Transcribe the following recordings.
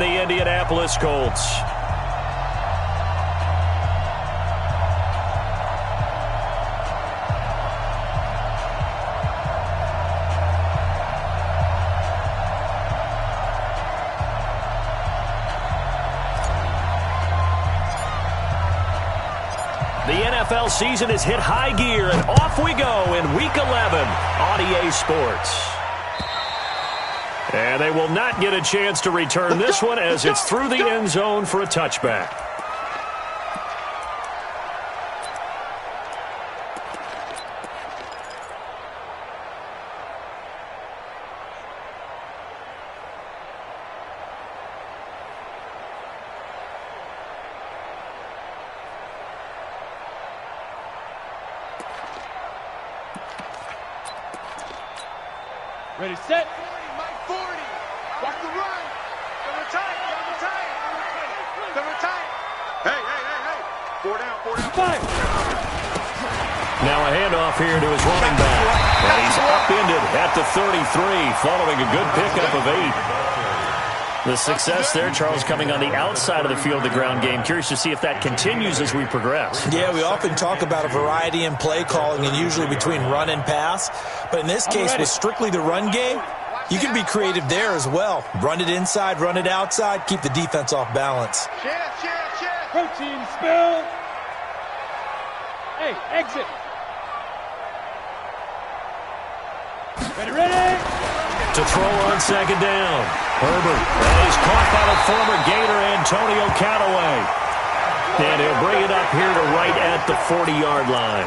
and the Indianapolis Colts. The NFL season has hit high gear, and off we go in Week 11 on EA Sports. And they will not get a chance to return this one as it's through the end zone for a touchback. Ready, set. 40, Mike 40. Watch the run. Cover tight. Cover tight. Hey. 4 down. Five. Now a handoff here to his running back. And he's upended at the 33 following a good pickup of 8. The success there, Charles, coming on the outside of the field, the ground game. Curious to see if that continues as we progress. Yeah, we often talk about a variety in play calling and usually between run and pass. But in this case, with strictly the run game, you can be creative there as well. Run it inside, run it outside, keep the defense off balance. Protein spill. Hey, exit. Ready. To throw on second down. Herbert is caught by the former Gator Antonio Callaway. And he'll bring it up here to right at the 40-yard line.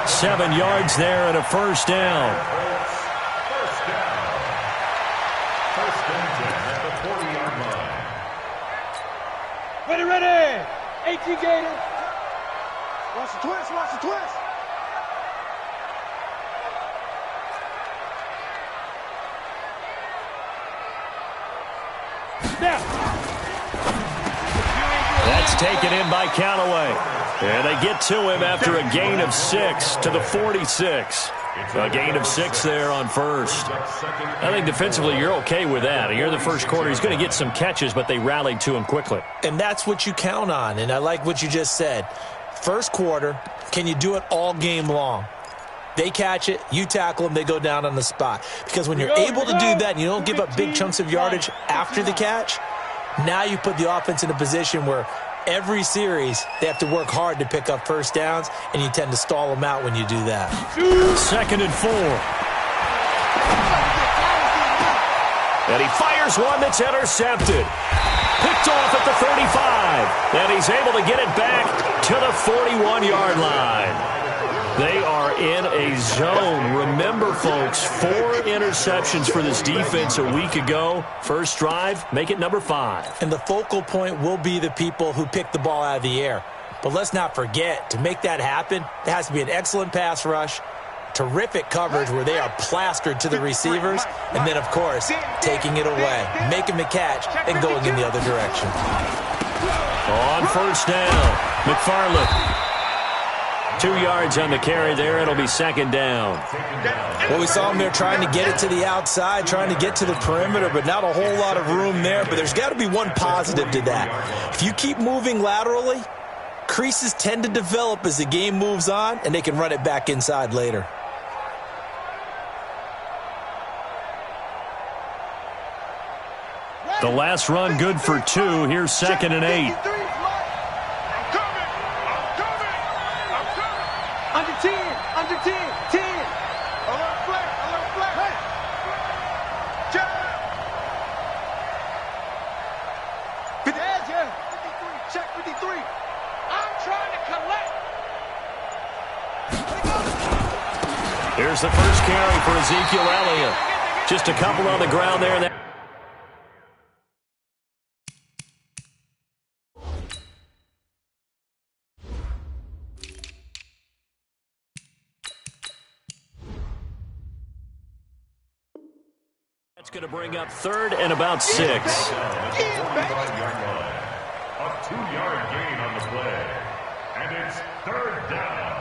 7 yards there and a first down. First down at the 40-yard line. Ready. 18 Gator. Watch the twist. Now. That's taken in by Callaway. And they get to him after a gain of 6 to the 46. A gain of 6 there on first. I think defensively you're okay with that. Here in the first quarter, he's going to get some catches, but they rallied to him quickly. And that's what you count on, and I like what you just said. First quarter, can you do it all game long? They catch it, you tackle them, they go down on the spot. Because when you're able to do that and you don't give up big chunks of yardage after the catch, now you put the offense in a position where every series they have to work hard to pick up first downs, and you tend to stall them out when you do that. 2nd and 4. And he fires one that's intercepted. Picked off at the 35. And he's able to get it back to the 41-yard line. They are in a zone. Remember, folks, 4 interceptions for this defense a week ago. First drive, make it number 5. And the focal point will be the people who pick the ball out of the air. But let's not forget, to make that happen, there has to be an excellent pass rush, terrific coverage where they are plastered to the receivers, and then, of course, taking it away, making the catch, and going in the other direction. On first down, McFarland. 2 yards on the carry there. It'll be second down. Well, we saw him there trying to get it to the outside, trying to get to the perimeter, but not a whole lot of room there. But there's got to be one positive to that. If you keep moving laterally, creases tend to develop as the game moves on, and they can run it back inside later. The last run good for 2. Here's 2nd and 8. Under 10. 10. Alert flat. Hey. Check 53. I'm trying to collect. Here's the first carry for Ezekiel Elliott. Just a couple on the ground there. That's going to bring up 3rd and about 6. A 2-yard gain on the play. And it's 3rd down.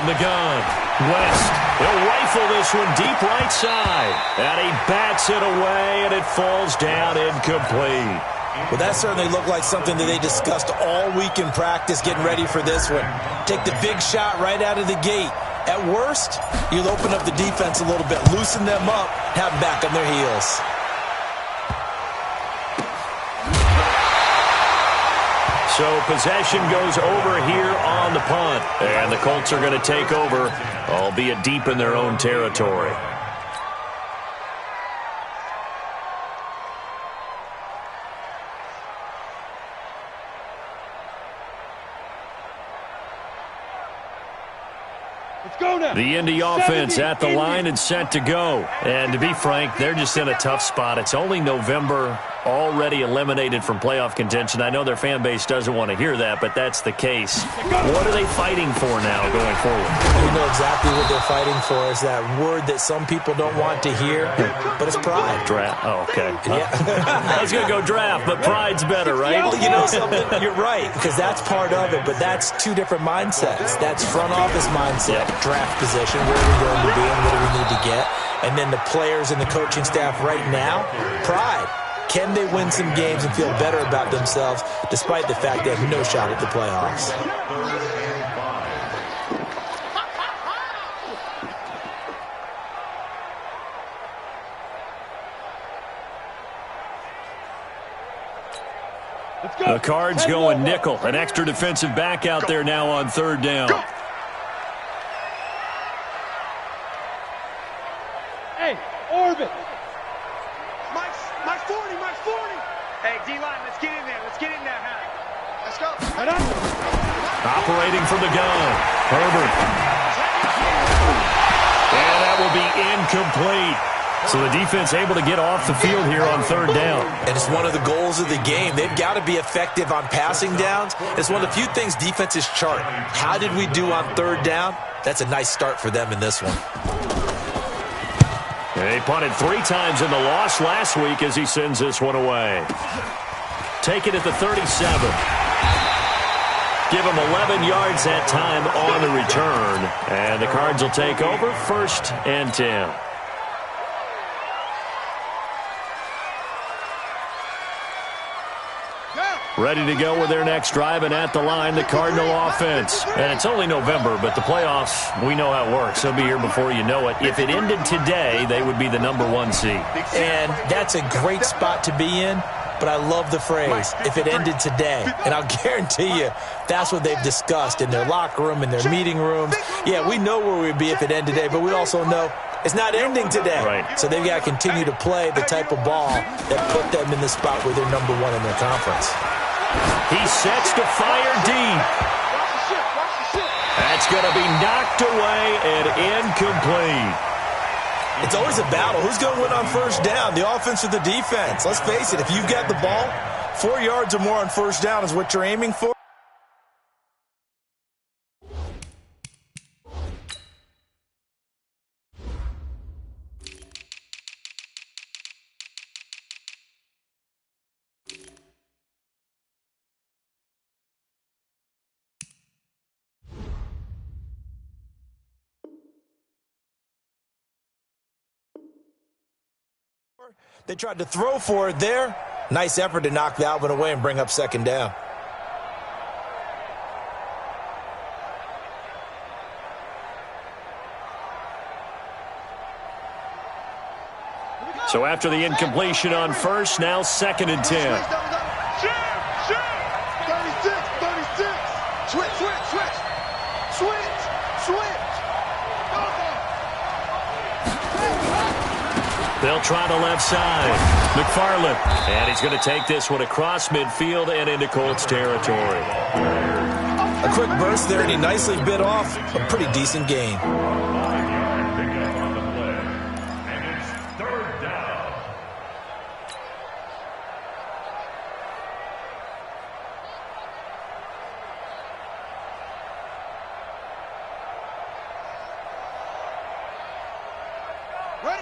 From the gun, West. He'll rifle this one deep right side. And he bats it away, and it falls down incomplete. Well, that certainly looked like something that they discussed all week in practice getting ready for this one. Take the big shot right out of the gate. At worst, you'll open up the defense a little bit, loosen them up, have them back on their heels. So possession goes over here on the punt. And the Colts are going to take over, albeit deep in their own territory. The Indy offense at the line and set to go. And to be frank, they're just in a tough spot. It's only November, already eliminated from playoff contention. I know their fan base doesn't want to hear that, but that's the case. What are they fighting for now going forward? You know exactly what they're fighting for is that word that some people don't want to hear, but it's pride. Draft. Oh, okay. Yeah. I was going to go draft, but pride's better, right? Well, you know something? You're right, because that's part of it, but that's two different mindsets. That's front office mindset, draft position, where are we going to be and what do we need to get? And then the players and the coaching staff right now, pride. Can they win some games and feel better about themselves despite the fact they have no shot at the playoffs? The Cards going nickel. An extra defensive back out there now on third down. Hey, Orbit. My 40, my 40. Hey, D-line, let's get in there. Let's get in there, Harry. Let's go. Operating from the gun. Herbert. And that will be incomplete. So the defense able to get off the field here on third down. And it's one of the goals of the game. They've got to be effective on passing downs. It's one of the few things defenses chart. How did we do on third down? That's a nice start for them in this one. They punted 3 times in the loss last week as he sends this one away. Take it at the 37. Give him 11 yards that time on the return. And the Cards will take over, 1st and 10. Ready to go with their next drive, and at the line, the Cardinal offense. And it's only November, but the playoffs, we know how it works. They'll be here before you know it. If it ended today, they would be the #1 seed. And that's a great spot to be in, but I love the phrase, if it ended today. And I'll guarantee you, that's what they've discussed in their locker room, in their meeting rooms. Yeah, we know where we'd be if it ended today, but we also know it's not ending today. Right. So they've got to continue to play the type of ball that put them in the spot where they're #1 in their conference. He sets to fire deep. That's going to be knocked away and incomplete. It's always a battle. Who's going to win on first down, the offense or the defense? Let's face it, if you've got the ball, 4 yards or more on first down is what you're aiming for. They tried to throw for it there. Nice effort to knock that one away and bring up 2nd down. So after the incompletion on first, now 2nd and 10. 36. Switch. They'll try the left side. McFarland. And he's going to take this one across midfield and into Colts territory. A quick burst there, and he nicely bit off a pretty decent gain.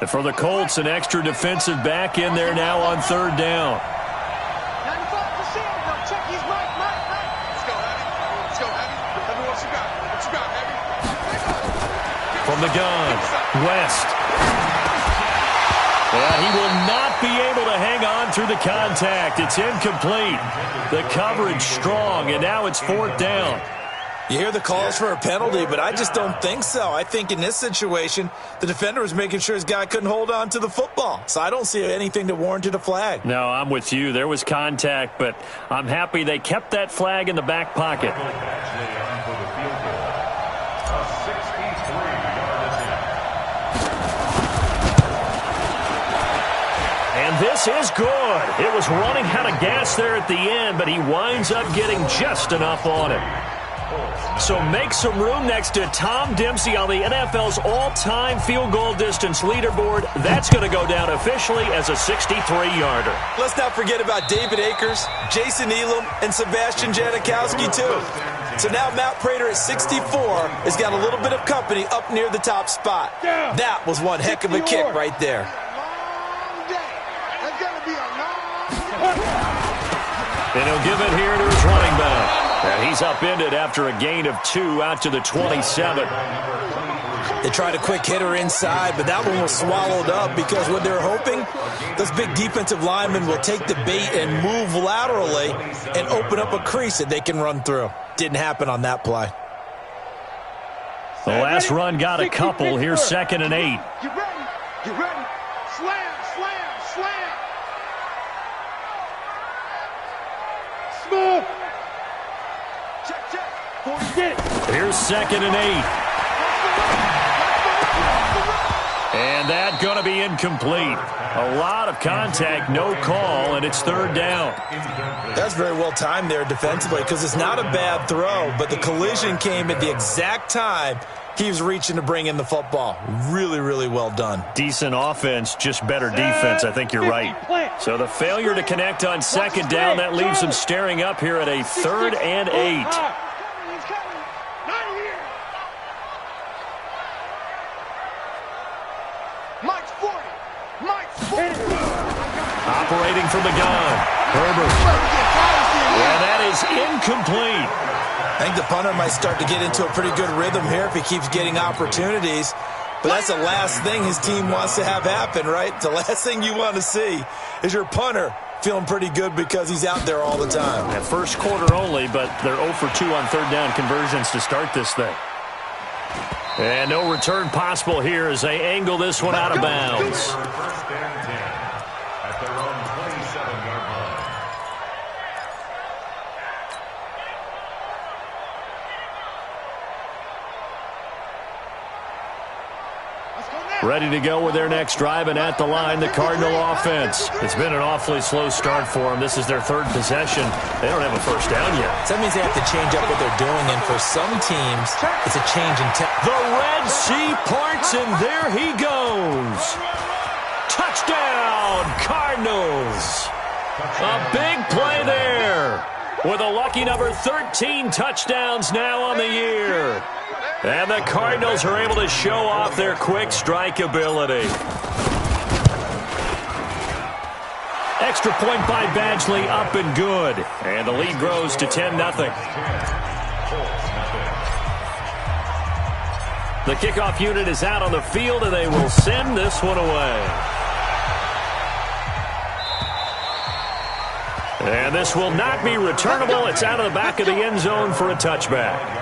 And for the Colts, an extra defensive back in there now on third down. 95%. Now check his Mike. Let's go, Heavy. Heavy, what you got? Heavy? From the gun, West. And he will not be able to hang on through the contact. It's incomplete. The coverage strong, and now it's 4th down. You hear the calls for a penalty, but I just don't think so. I think in this situation, the defender was making sure his guy couldn't hold on to the football. So I don't see anything that warranted a flag. No, I'm with you. There was contact, but I'm happy they kept that flag in the back pocket. And this is good. It was running out of gas there at the end, but he winds up getting just enough on it. So make some room next to Tom Dempsey on the NFL's all-time field goal distance leaderboard. That's going to go down officially as a 63-yarder. Let's not forget about David Akers, Jason Elam, and Sebastian Janikowski, too. So now Matt Prater at 64 has got a little bit of company up near the top spot. That was one heck of a kick right there. And he'll give it here to his running back. And he's upended after a gain of 2 out to the 27. They tried a quick hitter inside, but that one was swallowed up because what they're hoping, those big defensive linemen will take the bait and move laterally and open up a crease that they can run through. Didn't happen on that play. The last run got a couple. Here's 2nd and 8. You ready? You ready? Slam, slam, slam. Smooth. Check, check. Here's 2nd and 8. And that's going to be incomplete. A lot of contact, no call, and it's 3rd down. That's very well timed there defensively because it's not a bad throw, but the collision came at the exact time he was reaching to bring in the football. Really, really well done. Decent offense, just better defense. I think you're right. So the failure to connect on 2nd down, that leaves them staring up here at a 3rd and 8. Operating from the gun, Herbert. And that is incomplete. I think the punter might start to get into a pretty good rhythm here if he keeps getting opportunities. But that's the last thing his team wants to have happen, right? The last thing you want to see is your punter feeling pretty good because he's out there all the time. At first quarter only, but they're 0 for 2 on 3rd down conversions to start this thing. And no return possible here as they angle this one out of bounds. Ready to go with their next drive, and at the line, the Cardinal offense. It's been an awfully slow start for them. This is their 3rd possession. They don't have a first down yet. So that means they have to change up what they're doing, and for some teams, it's a change in tempo. The Red Sea parts, and there he goes. Touchdown, Cardinals. A big play there with a lucky number 13 touchdowns now on the year. And the Cardinals are able to show off their quick strike ability. Extra point by Badgley, up and good. And the lead grows to 10-0. The kickoff unit is out on the field, and they will send this one away. And this will not be returnable. It's out of the back of the end zone for a touchback.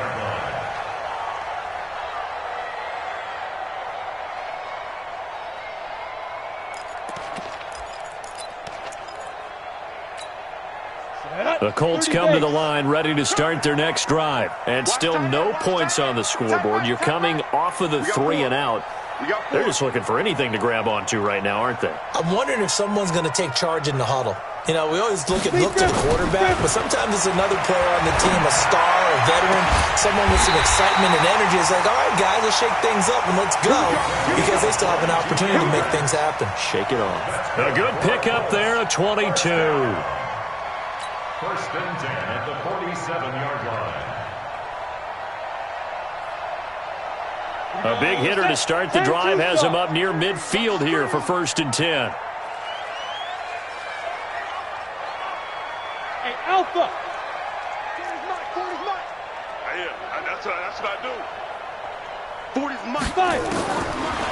The Colts come to the line ready to start their next drive. And still no points on the scoreboard. You're coming off of the 3 and out. They're just looking for anything to grab onto right now, aren't they? I'm wondering if someone's going to take charge in the huddle. You know, we always look to the quarterback, but sometimes it's another player on the team, a star, a veteran, someone with some excitement and energy. It's like, all right, guys, let's shake things up and let's go, because they still have an opportunity to make things happen. Shake it off. A good pickup there, a 22. 1st and 10 at the 47-yard line. A big hitter to start the drive has him up near midfield here for 1st and 10. Hey, Alpha. That's what I do. 40's mine.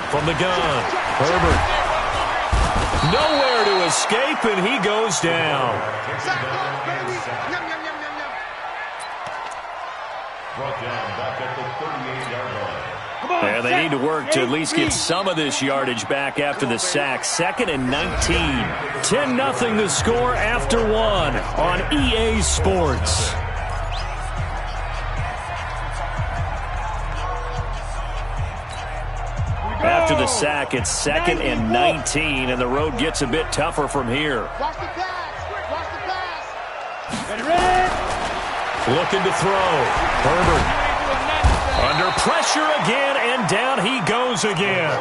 From the gun, Herbert. Nowhere to escape, and he goes down. Brought down back at the 38-yard line. And they need to work to at least get some of this yardage back after the sack. 2nd and 19. 10-0 the score after one on EA Sports. After the sack, it's 2nd and 19, and the road gets a bit tougher from here. Watch the pass. Watch the pass. Ready. Looking to throw. Herbert. Under pressure again, and down he goes again.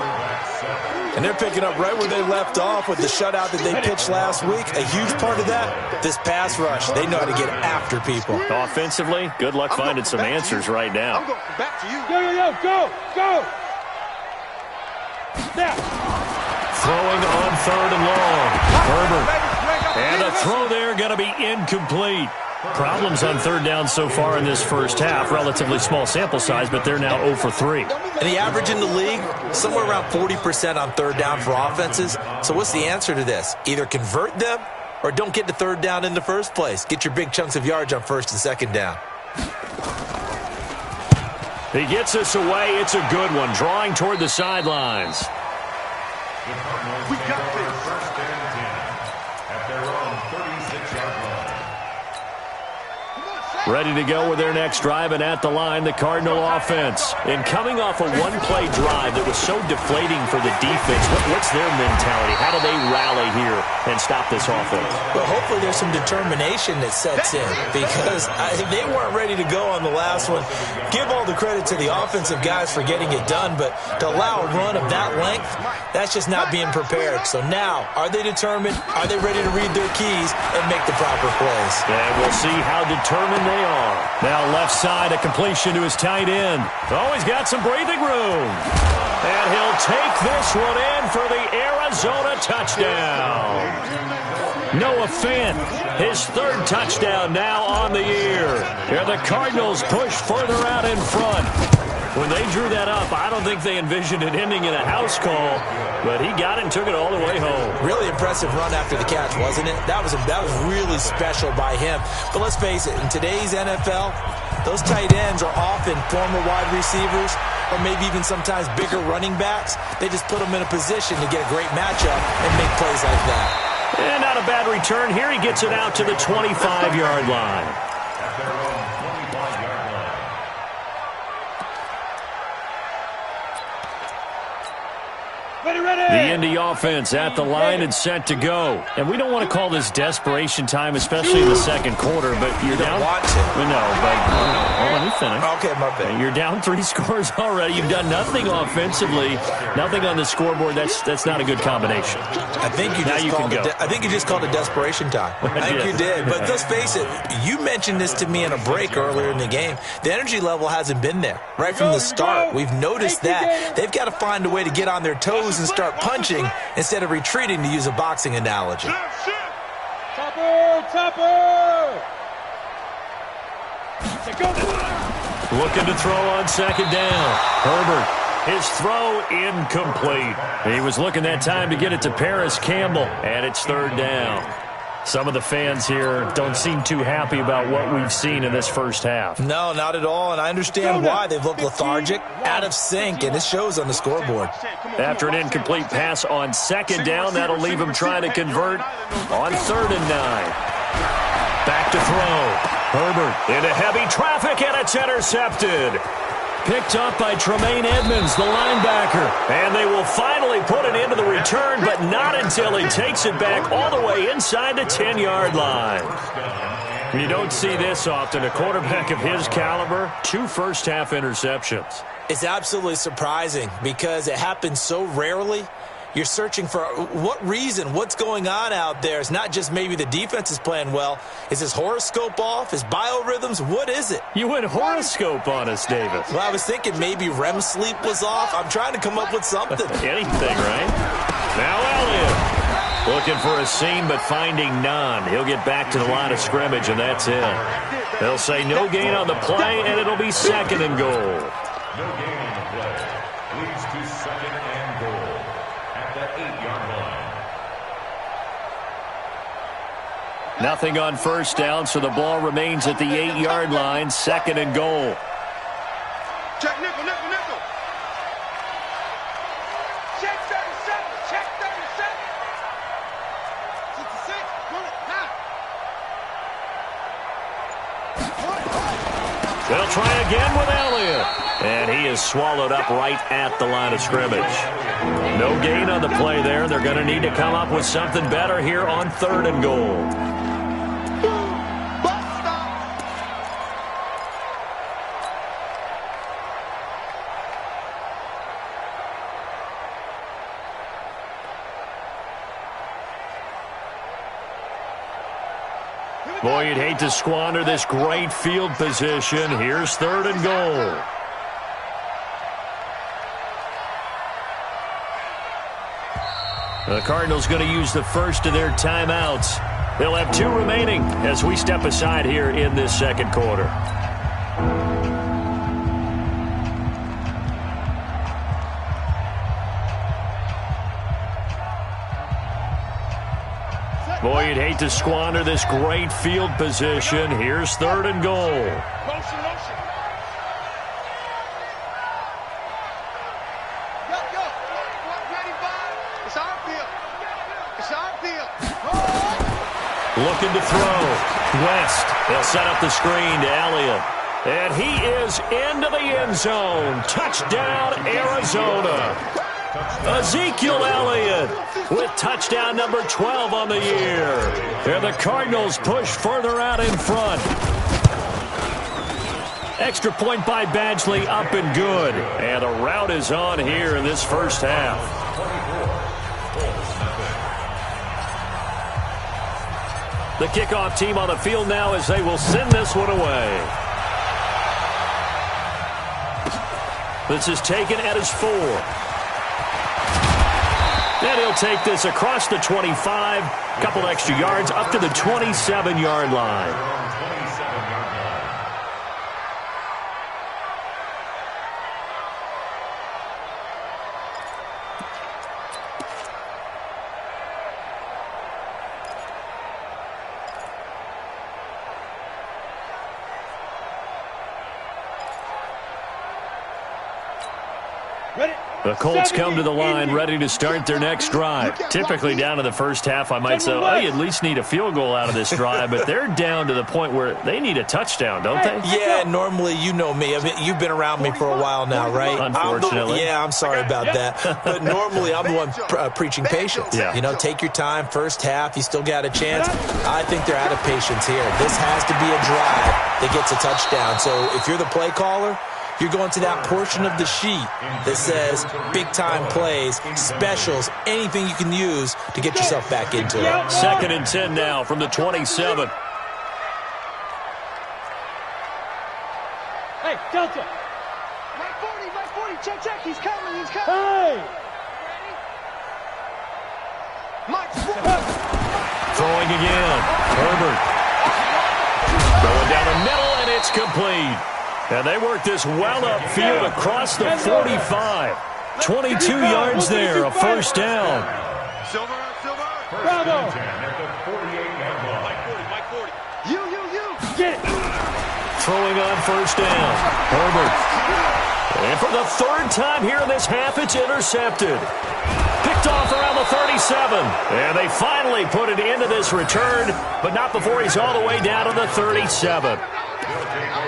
And they're picking up right where they left off with the shutout that they pitched last week. A huge part of that, this pass rush. They know how to get after people. Offensively, good luck finding some answers right now. I'm going back to you. Go. Now. Throwing on 3rd and long. Herbert. And a throw there going to be incomplete. Problems on 3rd down so far in this first half. Relatively small sample size, but they're now 0 for 3. And the average in the league, somewhere around 40% on 3rd down for offenses. So what's the answer to this? Either convert them or don't get to 3rd down in the first place. Get your big chunks of yards on 1st and 2nd down. He gets us away. It's a good one. Drawing toward the sidelines. We got this. 1st and 10 at their own 36-yard line. Ready to go with their next drive, and at the line, the Cardinal offense. And coming off a one-play drive that was so deflating for the defense, what's their mentality? How do they rally here and stop this offense? Well, hopefully there's some determination that sets in, because they weren't ready to go on the last one. Give all the credit to the offensive guys for getting it done, but to allow a run of that length, that's just not being prepared. So now, are they determined? Are they ready to read their keys and make the proper plays? And we'll see how determined they are. Now left side, a completion to his tight end. Oh, he's got some breathing room. And he'll take this one in for the Arizona touchdown. Noah Fant, his 3rd touchdown now on the year. And the Cardinals push further out in front. When they drew that up, I don't think they envisioned it ending in a house call, but he got it and took it all the way home. Really impressive run after the catch, wasn't it? That was really special by him. But let's face it, in today's NFL, those tight ends are often former wide receivers or maybe even sometimes bigger running backs. They just put them in a position to get a great matchup and make plays like that. And not a bad return. Here he gets it out to the 25-yard line. At their own 25-yard line. The Indy offense at the line and set to go. And we don't want to call this desperation time, especially in the 2nd quarter, but you're down. Want to. No, but let me finish. Okay, my bad. You're down 3 scores already. You've done nothing offensively, nothing on the scoreboard. That's not a good combination. I think you just called it desperation time. I think you did. But let's face it, you mentioned this to me in a break earlier in the game. The energy level hasn't been there right from the start. We've noticed that. They've got to find a way to get on their toes and start punching instead of retreating, to use a boxing analogy. Topper! Looking to throw on 2nd down. Herbert. His throw incomplete. He was looking that time to get it to Paris Campbell, and it's 3rd down. Some of the fans here don't seem too happy about what we've seen in this first half. No, not at all, and I understand why. They've looked lethargic, out of sync, and it shows on the scoreboard. After an incomplete pass on 2nd down, that'll leave him trying to convert on 3rd and 9. Back to throw. Herbert into heavy traffic, and it's intercepted. Picked up by Tremaine Edmonds, the linebacker. And they will finally put it into the return, but not until he takes it back all the way inside the 10-yard line. You don't see this often. A quarterback of his caliber, 2 first-half interceptions. It's absolutely surprising because it happens so rarely. You're searching for what reason, what's going on out there. It's not just maybe the defense is playing well. Is his horoscope off? His biorhythms? What is it? You went horoscope on us, David. Well, I was thinking maybe REM sleep was off. I'm trying to come up with something. Anything, right? Now Elliott. Looking for a seam, but finding none. He'll get back to the line of scrimmage, and that's it. They'll say no gain on the play, and it'll be 2nd and goal. No gain on the play. leads to second and goal at the 8-yard line. Nothing on first down, so the ball remains at the 8-yard line, second and goal. Check nickel, nickel, nickel. Check 37, check 37. 66, run it, now. They'll try again with Elliott. And he is swallowed up right at the line of scrimmage. No gain on the play there. They're going to need to come up with something better here on third and goal. Boy, you'd hate to squander this great field position. Here's third and goal. The Cardinals going to use the first of their timeouts. They'll have 2 remaining as we step aside here in this second quarter. Boy, you'd hate to squander this great field position. Here's third and goal. Motion, motion. Go. Ready, Bob. It's our field. It's our field. Looking to throw. West. They'll set up the screen to Elliott. And he is into the end zone. Touchdown, Arizona. Ezekiel Elliott with touchdown number 12 on the year. And the Cardinals push further out in front. Extra point by Badgley, up and good. And a rout is on here in this first half. The kickoff team on the field now as they will send this one away. This is taken at his 4. And he'll take this across the 25, couple extra yards up to the 27-yard line. The Colts come to the line ready to start their next drive. Typically down to the first half, I might say, oh, you at least need a field goal out of this drive, but they're down to the point where they need a touchdown, don't they? Yeah, normally, you know me. I mean, you've been around me for a while now, right? Unfortunately. I'm sorry about that. But normally, I'm the one preaching patience. Yeah. You know, take your time, first half, you still got a chance. I think they're out of patience here. This has to be a drive that gets a touchdown. So if you're the play caller, you're going to that portion of the sheet that says big-time plays, specials, anything you can use to get yourself back into it. 2nd and 10 now from the 27. Hey, Delta. Right 40, check, he's coming. Hey. Mike, Throwing again. Herbert. Going down the middle, and it's complete. And they work this well upfield across the 45. 22 yards there, a first down. Silver. Bravo. At the 48-yard line. Mike 40. You. Get it. Throwing on first down. Herbert. And for the 3rd time here in this half, it's intercepted. Picked off around the 37. And they finally put it into this return, but not before he's all the way down to the 37.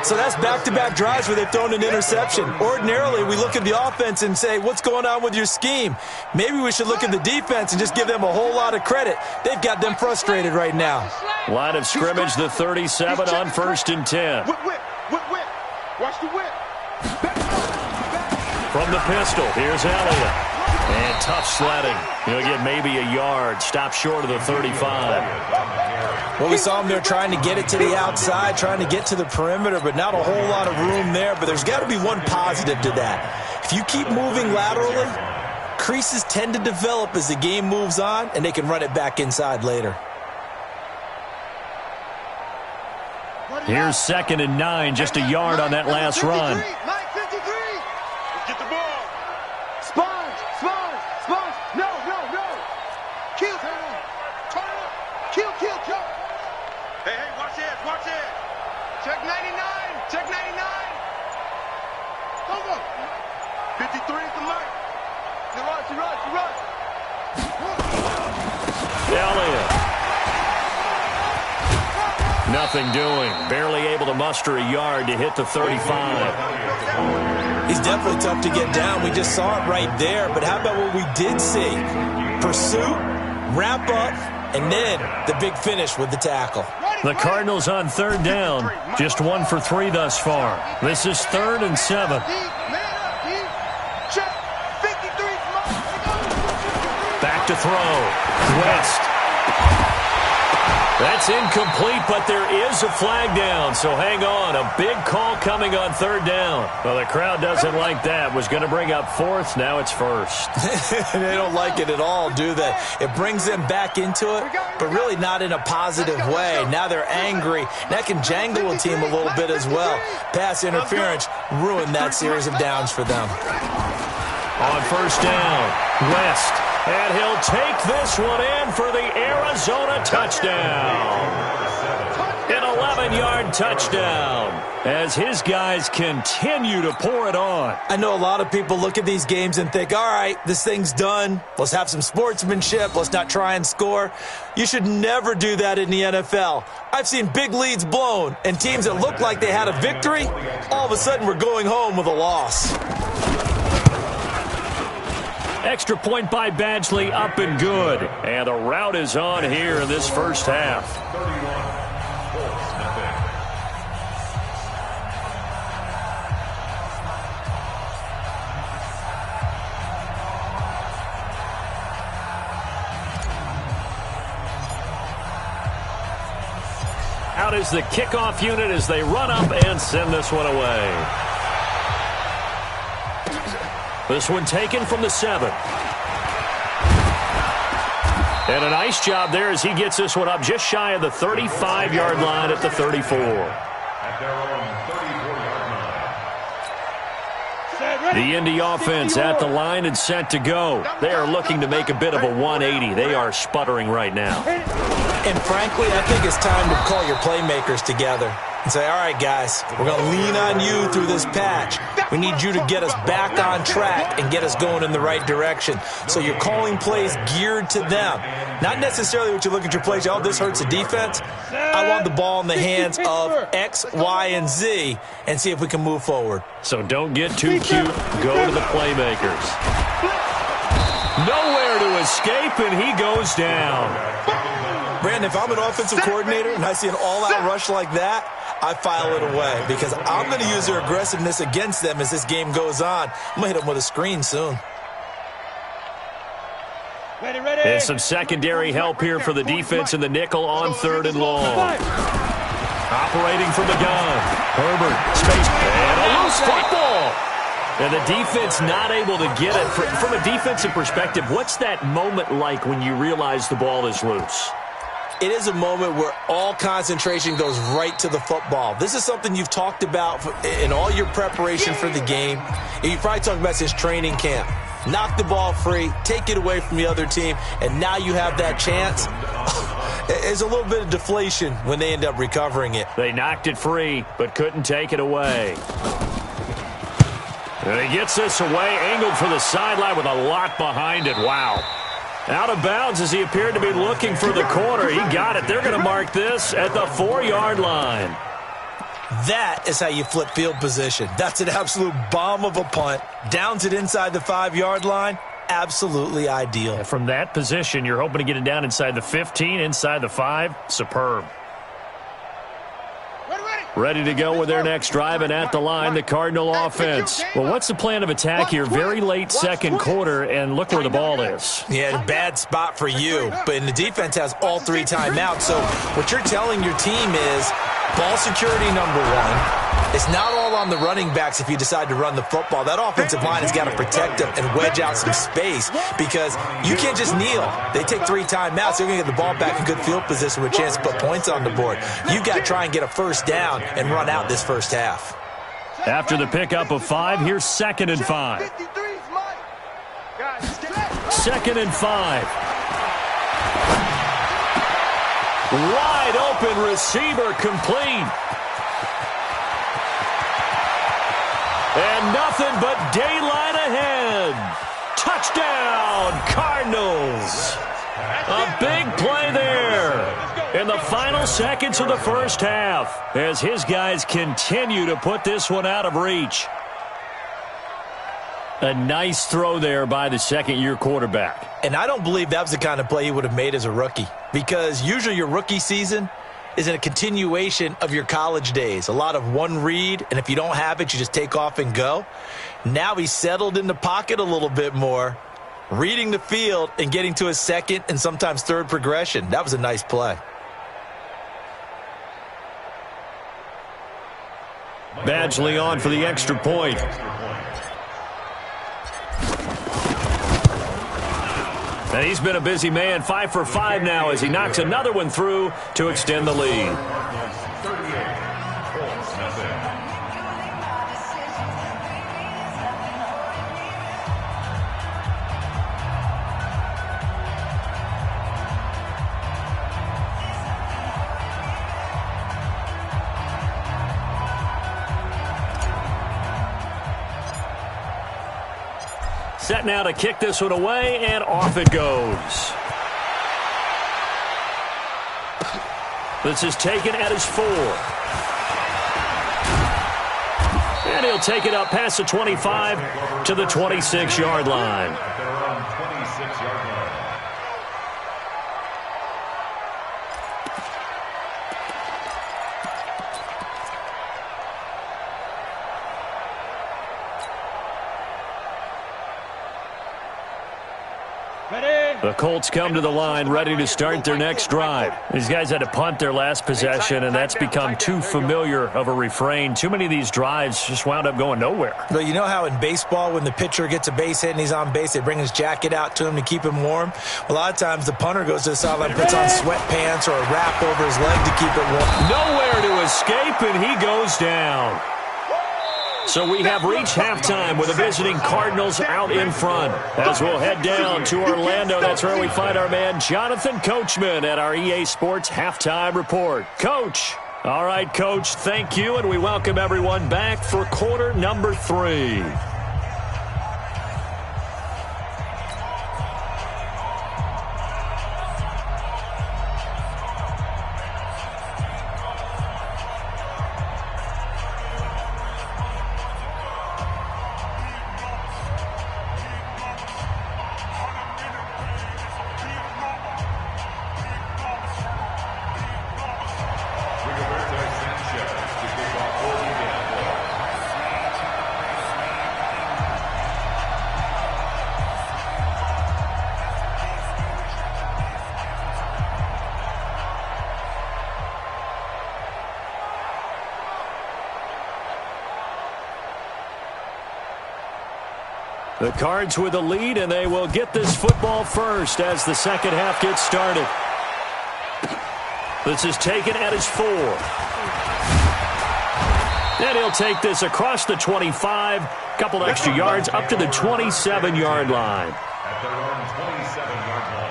So that's back-to-back drives where they've thrown an interception. Ordinarily, we look at the offense and say, what's going on with your scheme? Maybe we should look at the defense and just give them a whole lot of credit. They've got them frustrated right now. Line of scrimmage, the 37 on 1st and 10. Whip. Watch the whip. From the pistol, here's Elliott. And tough sledding. He'll get maybe a yard. Stop short of the 35. Well, we saw him there trying to get it to the outside, trying to get to the perimeter, but not a whole lot of room there. But there's got to be one positive to that. If you keep moving laterally, creases tend to develop as the game moves on, and they can run it back inside later. Here's 2nd and 9, just a yard on that last run. Mike 53. Let's get the ball. Elliott. Nothing doing. Barely able to muster a yard to hit the 35. He's definitely tough to get down. We just saw it right there. But how about what we did see? Pursuit, wrap up, and then the big finish with the tackle. The Cardinals on third down. Just 1 for 3 thus far. This is 3rd and 7. Back to throw. West. That's incomplete, but there is a flag down, so hang on. A big call coming on 3rd down. Well, the crowd doesn't like that. Was going to bring up 4th. Now it's 1st. They don't like it at all, do they? It brings them back into it, but really not in a positive way. Now they're angry. That can jangle a team a little bit as well. Pass interference ruined that series of downs for them. On 1st down, West. And he'll take this one in for the Arizona touchdown. An 11-yard touchdown as his guys continue to pour it on. I know a lot of people look at these games and think, all right, this thing's done. Let's have some sportsmanship. Let's not try and score. You should never do that in the NFL. I've seen big leads blown and teams that looked like they had a victory, all of a sudden we're going home with a loss. Extra point by Badgley, up and good. And the route is on here in this first half. Out is the kickoff unit as they run up and send this one away. This one taken from the 7. And a nice job there as he gets this one up just shy of the 35-yard line at the 34. At their own 34-yard line. The Indy offense at the line and set to go. They are looking to make a bit of a 180. They are sputtering right now. And frankly, I think it's time to call your playmakers together and say, all right, guys, we're going to lean on you through this patch. We need you to get us back on track and get us going in the right direction. So you're calling plays geared to them. Not necessarily what you look at your plays, oh, this hurts the defense. I want the ball in the hands of X, Y, and Z and see if we can move forward. So don't get too cute. Go to the playmakers. Nowhere to escape, and he goes down. Brandon, if I'm an offensive coordinator and I see an all-out rush like that, I file it away because I'm going to use their aggressiveness against them as this game goes on. I'm going to hit them with a screen soon. Ready. And some secondary help here for the defense in the nickel on 3rd and long. Operating from the gun. Herbert, space, and a loose football. And the defense not able to get it. From a defensive perspective, what's that moment like when you realize the ball is loose? It is a moment where all concentration goes right to the football. This is something you've talked about in all your preparation for the game. And you've probably talked about since training camp. Knock the ball free, take it away from the other team, and now you have that chance. There's a little bit of deflation when they end up recovering it. They knocked it free, but couldn't take it away. And he gets this away, angled for the sideline with a lot behind it. Wow. Out of bounds as he appeared to be looking for the corner. He got it. They're going to mark this at the 4-yard line. That is how you flip field position. That's an absolute bomb of a punt. Downs it inside the 5-yard line. Absolutely ideal. And from that position, you're hoping to get it down inside the 15, inside the 5. Superb. Ready to go with their next drive, and at the line, the Cardinal offense. Well, what's the plan of attack here? Very late second quarter, and look where the ball is. Yeah, bad spot for you. But the defense has all 3 timeouts. So what you're telling your team is ball security number 1. It's not all on the running backs if you decide to run the football. That offensive line has got to protect them and wedge out some space because you can't just kneel. They take 3 timeouts. They're going to get the ball back in good field position with a chance to put points on the board. You've got to try and get a first down and run out this first half. After the pickup of 5, here's 2nd and 5. 2nd and 5. Wide open receiver complete. And nothing but daylight ahead. Touchdown, Cardinals. A big play there in the final seconds of the first half as his guys continue to put this one out of reach. A nice throw there by the second-year quarterback. And I don't believe that was the kind of play he would have made as a rookie, because usually your rookie season is in a continuation of your college days. A lot of one read, and if you don't have it, you just take off and go. Now he's settled in the pocket a little bit more, reading the field and getting to his second and sometimes third progression. That was a nice play. Badgley on for the extra point. And he's been a busy man, 5 for 5 now as he knocks another one through to extend the lead. Set now to kick this one away, and off it goes. This is taken at his 4. And he'll take it up past the 25 to the 26-yard line. The Colts come to the line ready to start their next drive. These guys had to punt their last possession, and that's become too familiar of a refrain. Too many of these drives just wound up going nowhere. But you know how in baseball when the pitcher gets a base hit and he's on base, they bring his jacket out to him to keep him warm? A lot of times the punter goes to the sideline, puts on sweatpants or a wrap over his leg to keep it warm. Nowhere to escape, and he goes down. So we have reached halftime with the visiting Cardinals out in front. As we'll head down to Orlando, that's where we find our man Jonathan Coachman at our EA Sports Halftime Report. Coach. All right, Coach, thank you, and we welcome everyone back for quarter number 3. The Cards with the lead, and they will get this football first as the second half gets started. This is taken at his 4. And he'll take this across the 25, couple extra yards up to the 27-yard line. At their own 27-yard line.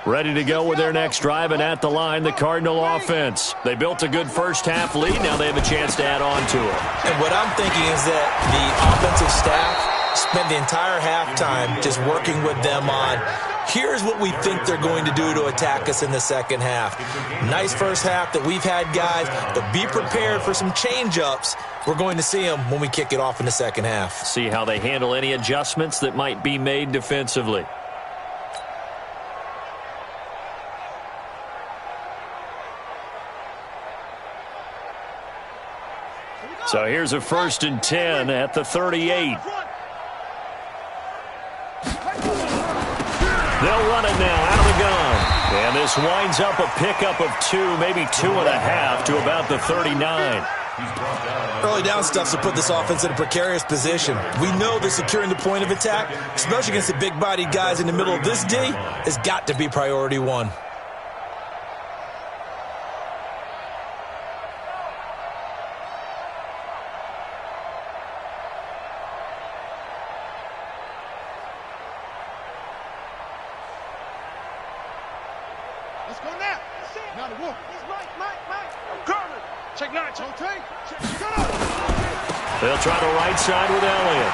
Ready to go with their next drive, and at the line, the Cardinal offense. They built a good first-half lead. Now they have a chance to add on to it. And what I'm thinking is that the offensive staff spent the entire halftime just working with them on, here's what we think they're going to do to attack us in the second half. Nice first half that we've had, guys, but be prepared for some change-ups. We're going to see them when we kick it off in the second half. See how they handle any adjustments that might be made defensively. So here's a 1st and 10 at the 38. They'll run it now out of the gun. And this winds up a pickup of 2, maybe 2.5 to about the 39. Early down stuff to put this offense in a precarious position. We know that securing the point of attack, especially against the big-bodied guys in the middle of this D, has got to be priority 1. Let's go now. Now the wolf. He's Mike. I'm coming. Check 9. Check. They'll try the right side with Elliott.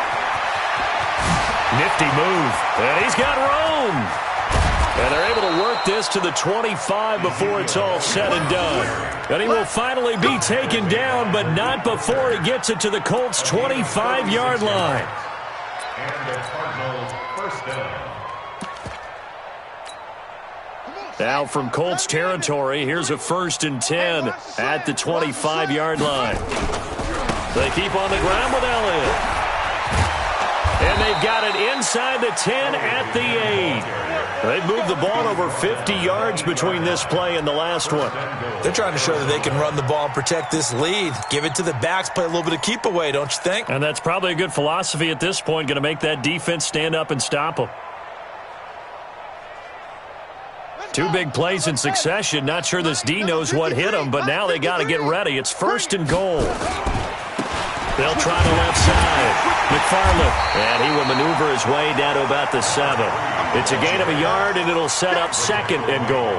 Nifty move. And he's got room. And they're able to work this to the 25 before it's all said and done. And he will finally be taken down, but not before he gets it to the Colts' 25-yard line. And the Cardinals first down. Now from Colts territory, here's a 1st and 10 at the 25-yard line. They keep on the ground with Elliott. And they've got it inside the 10 at the 8. They've moved the ball over 50 yards between this play and the last one. They're trying to show that they can run the ball and protect this lead. Give it to the backs, play a little bit of keep away, don't you think? And that's probably a good philosophy at this point, going to make that defense stand up and stop them. 2 big plays in succession. Not sure this D knows what hit him, but now they got to get ready. It's 1st and goal. They'll try the left side. McFarland, and he will maneuver his way down to about the 7. It's a gain of a yard, and it'll set up 2nd and goal.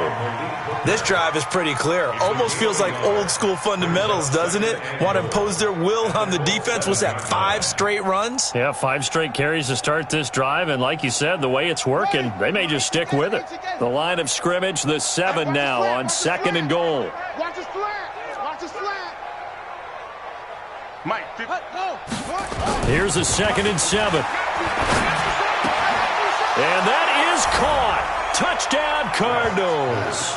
This drive is pretty clear. Almost feels like old-school fundamentals, doesn't it? Want to impose their will on the defense. Was that 5 straight runs? Yeah, 5 straight carries to start this drive, and like you said, the way it's working, they may just stick with it. The line of scrimmage, the 7 now on 2nd and goal. Watch his flat. Watch his flat. Mike, Here's a 2nd and 7. And that is caught. Touchdown, Cardinals.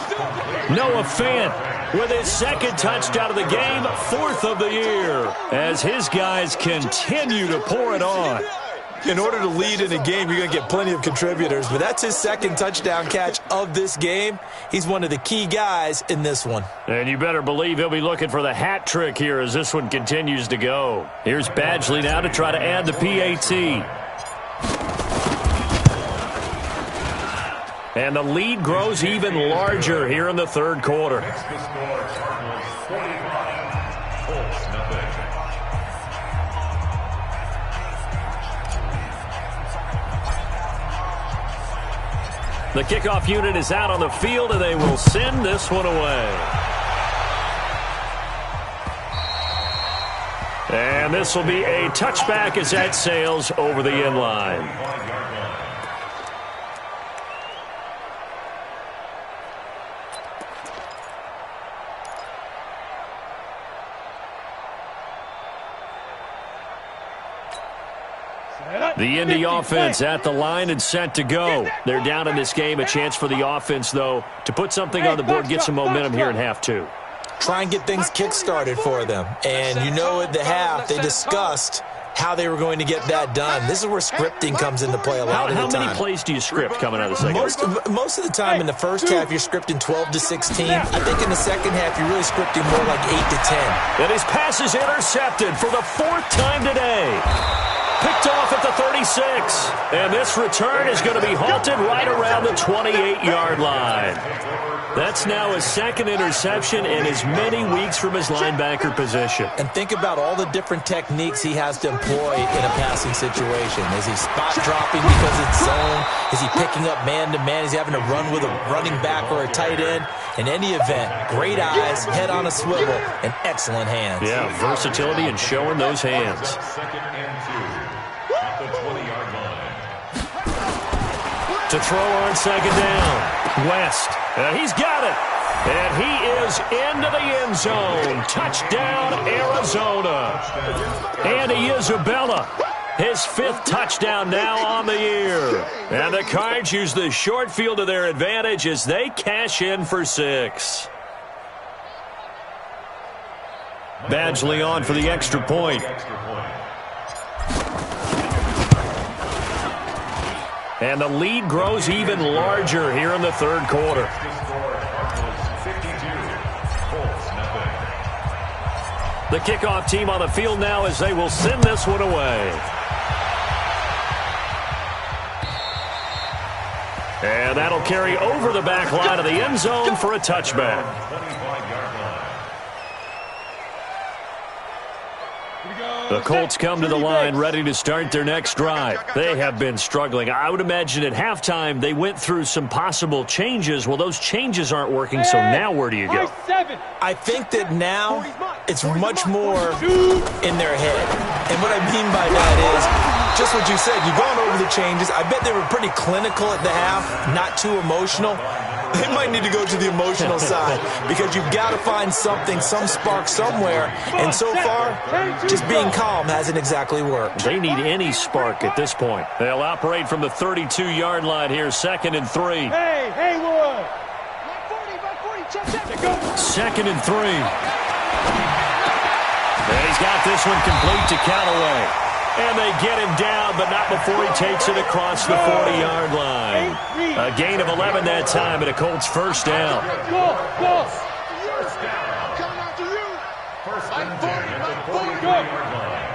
Noah Fant with his 2nd touchdown of the game, 4th of the year, as his guys continue to pour it on. In order to lead in a game, you're going to get plenty of contributors, but that's his 2nd touchdown catch of this game. He's one of the key guys in this one. And you better believe he'll be looking for the hat trick here as this one continues to go. Here's Badgley now to try to add the PAT. And the lead grows even larger here in the 3rd quarter. The kickoff unit is out on the field, and they will send this one away. And this will be a touchback as that sails over the end line. The Indy offense at the line and set to go. They're down in this game. A chance for the offense, though, to put something on the board, get some momentum here in half 2. Try and get things kick-started for them. And you know at the half, they discussed how they were going to get that done. This is where scripting comes into play a lot of the time. How many plays do you script coming out of the second? Most of the time in the first half, you're scripting 12 to 16. I think in the second half, you're really scripting more like 8 to 10. And his pass is intercepted for the 4th time today. Picked off at the 36. And this return is going to be halted right around the 28-yard line. That's now his 2nd interception in as many weeks from his linebacker position. And think about all the different techniques he has to employ in a passing situation. Is he spot dropping because it's zone? Is he picking up man-to-man? Is he having to run with a running back or a tight end? In any event, great eyes, head on a swivel, and excellent hands. Yeah, versatility and showing those hands. 2nd and 2 at the 20-yard line. To throw on 2nd down. West. He's got it. And he is into the end zone. Touchdown, Arizona. Andy Isabella, his 5th touchdown now on the year. And the Cards use the short field to their advantage as they cash in for 6. Badgley on for the extra point. And the lead grows even larger here in the 3rd quarter. The kickoff team on the field now as they will send this one away. And that'll carry over the back line of the end zone for a touchback. The Colts come to the line ready to start their next drive. They have been struggling. I would imagine at halftime they went through some possible changes. Well, those changes aren't working, so now where do you go? I think that now it's much more in their head. And what I mean by that is just what you said. You've gone over the changes. I bet they were pretty clinical at the half, not too emotional. They might need to go to the emotional side because you've got to find something, some spark somewhere. And so far, just being calm hasn't exactly worked. They need any spark at this point. They'll operate from the 32-yard line here, 2nd and 3. Hey, Haywood! 2nd and 3. And he's got this one complete to Callaway. And they get him down, but not before he takes it across the 40-yard line. A gain of 11 that time, and a Colts first down. First and 10 at the 40-yard line.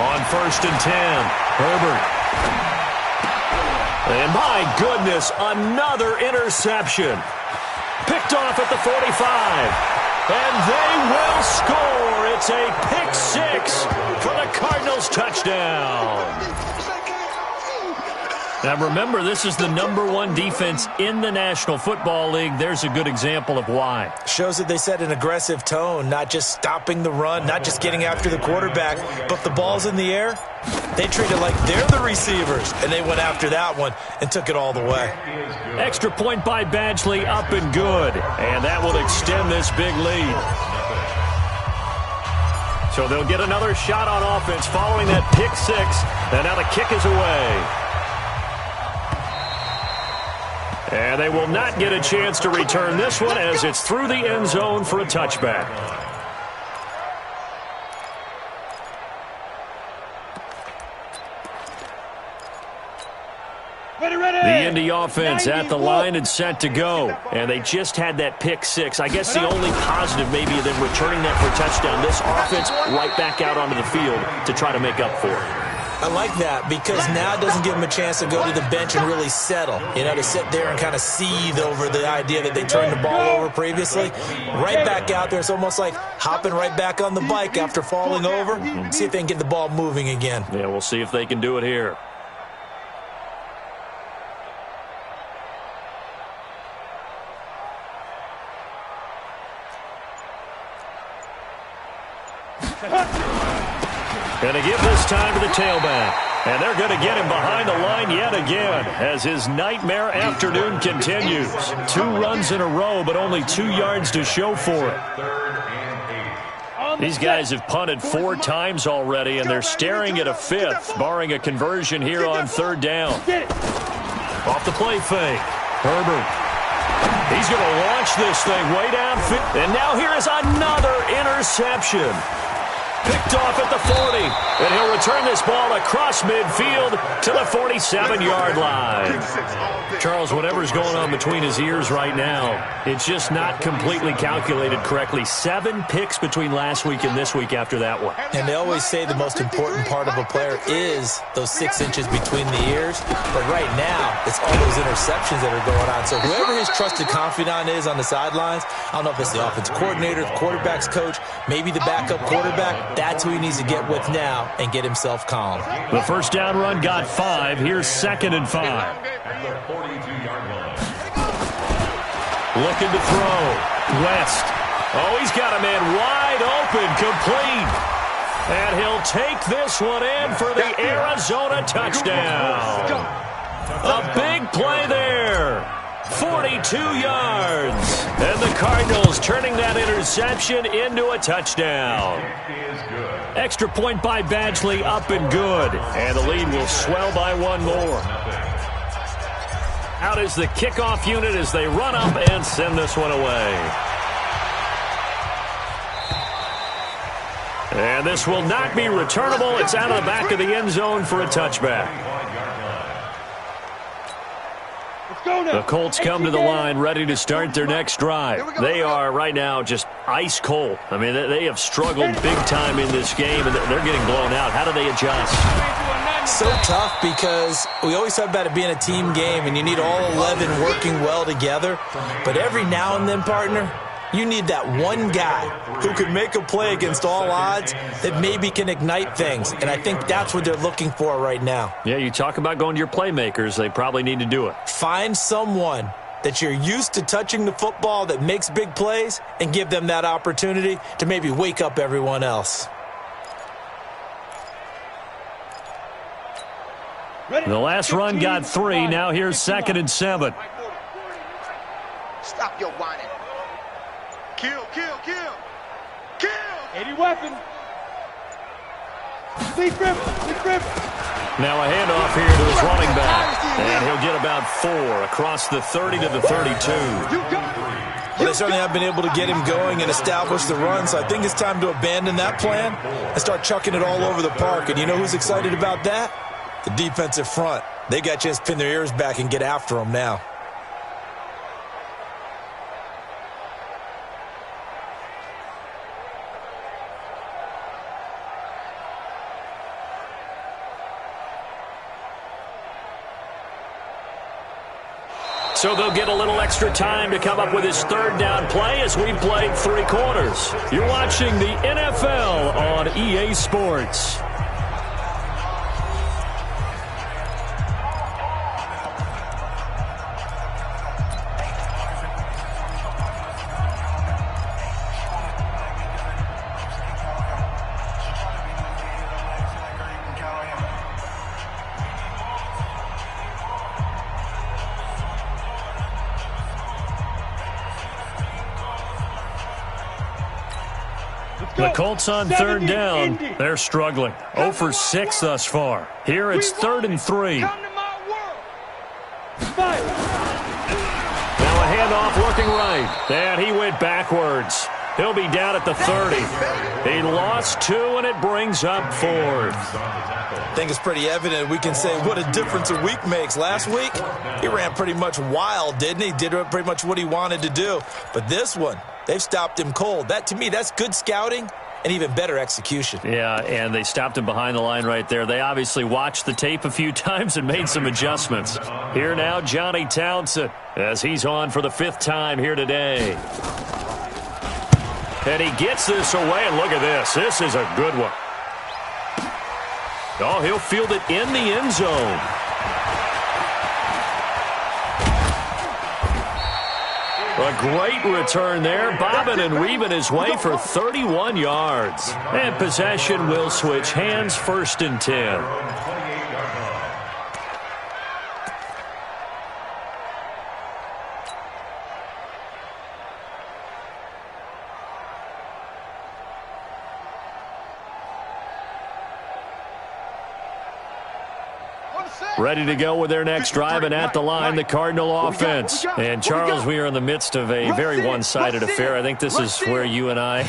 On 1st and 10, Herbert. And my goodness, another interception. Picked off at the 45. And they will score. It's a pick 6 for the Cardinals touchdown. Now remember, this is the #1 defense in the National Football League. There's a good example of why. Shows that they set an aggressive tone, not just stopping the run, not just getting after the quarterback, but if the ball's in the air, they treat it like they're the receivers, and they went after that one and took it all the way. Extra point by Badgley, up and good. And that will extend this big lead. So they'll get another shot on offense following that pick 6. And now the kick is away. And they will not get a chance to return this one as it's through the end zone for a touchback. The Indy offense at the line and set to go. And they just had that pick 6. I guess the only positive maybe of them returning that for a touchdown. This offense right back out onto the field to try to make up for it. I like that because now it doesn't give them a chance to go to the bench and really settle, to sit there and kind of seethe over the idea that they turned the ball over previously. Right back out there. It's almost like hopping right back on the bike after falling over. See if they can get the ball moving again. Yeah, we'll see if they can do it here. Going to give this time to the tailback. And they're going to get him behind the line yet again as his nightmare afternoon continues. 2 runs in a row, but only 2 yards to show for it. These guys have punted 4 times already, and they're staring at a 5th, barring a conversion here on 3rd down. Off the play fake. Herbert. He's going to launch this thing way downfield. And now here is another interception. Picked off at the 40, and he'll return this ball across midfield to the 47-yard line. Charles, whatever's going on between his ears right now, it's just not completely calculated correctly. 7 picks between last week and this week after that one. And they always say the most important part of a player is those 6 inches between the ears. But right now, it's all those interceptions that are going on. So whoever his trusted confidant is on the sidelines, I don't know if it's the offensive coordinator, the quarterback's coach, maybe the backup quarterback, that's who he needs to get with now and get himself calm. The first down run got 5. Here's 2nd and 5. Looking to throw. West. Oh, he's got a man wide open, complete. And he'll take this one in for the Arizona touchdown. A big play there. 42 yards. And the Cardinals turning that interception into a touchdown. Extra point by Badgley, up and good. And the lead will swell by 1 more. Out is the kickoff unit as they run up and send this one away. And this will not be returnable. It's out of the back of the end zone for a touchback. The Colts come to the line ready to start their next drive. They are right now just ice cold. I mean, they have struggled big time in this game, and they're getting blown out. How do they adjust? So tough because we always talk about it being a team game, and you need all 11 working well together. But every now and then, partner, You need that one guy who can make a play against all odds that maybe can ignite things. And I think that's what they're looking for right now. Yeah, you talk about going to your playmakers. They probably need to do it. Find someone that you're used to touching the football that makes big plays and give them that opportunity to maybe wake up everyone else. The last run got 3. Now here's 2nd and 7. Stop your whining. Kill. 80 weapon. Lead grip. Now a handoff here to his running back. And he'll get about 4 across the 30 to the 32. Well, they certainly have been able to get him going and establish the run, so I think it's time to abandon that plan and start chucking it all over the park. And you know who's excited about that? The defensive front. They got a chance to pin their ears back and get after him now. So they'll get a little extra time to come up with his 3rd down play as we've played 3 quarters. You're watching the NFL on EA Sports. The Colts on 3rd down. They're struggling. 0 for 6 thus far. Here it's 3rd and 3. Come to my world. Fire. Now a handoff looking right. And he went backwards. He'll be down at the 30. He lost 2, and it brings up 4th. I think it's pretty evident we can say what a difference a week makes. Last week, he ran pretty much wild, didn't he? Did pretty much what he wanted to do. But this one, they've stopped him cold. That, to me, that's good scouting and even better execution. Yeah, and they stopped him behind the line right there. They obviously watched the tape a few times and made some adjustments. Here now, Johnny Townsend, as he's on for the 5th time here today. And he gets this away, and look at this. This is a good one. Oh, he'll field it in the end zone. A great return there, bobbing and weaving his way for 31 yards. And possession will switch hands, 1st and 10. Ready to go with their next drive, and at the line, the Cardinal offense. And, Charles, we are in the midst of a very one-sided affair. I think this is where you and I